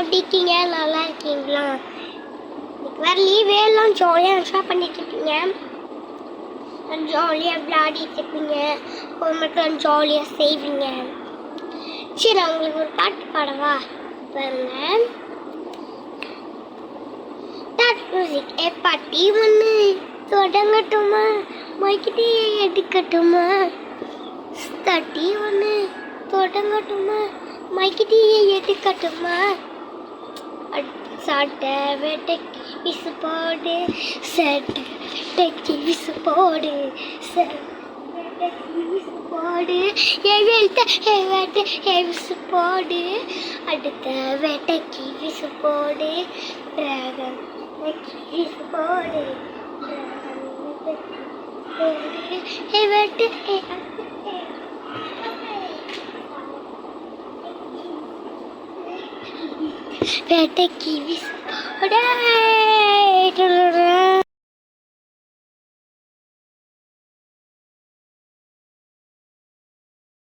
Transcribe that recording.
எப்படி இருக்கீங்க? நல்லா இருக்கீங்களா? இன்னைக்கு வேறு லீவே எல்லாம் ஜாலியாக என்ஜாய் பண்ணிட்டு இருப்பீங்க. ஜாலியாக விளையாடிட்டு இருப்பீங்க. ஒரு மட்டும் ஜாலியாக செய்வீங்க. சரி, நான் உங்களுக்கு ஒரு பாட்டு பாடவா? பாருங்க. மியூசிக் பாட்டி ஒன்று தொடங்கட்டுமா, மைக்கிட்டே எடுக்கட்டுமா? தட்டி ஒன்று தொடங்கட்டுமா, மைக்கிட்டே எடுக்கட்டுமா? சட்டை வேட்டைக்கு விசு போடு, சட்டை வேட்டைக்கு விசு போடு, விசு போடு, வேட்டை விசு போடு, அடுத்த வேட்டைக்கு விசு போடு, விசு போடு, வேட்டைக்கு விசு போடு.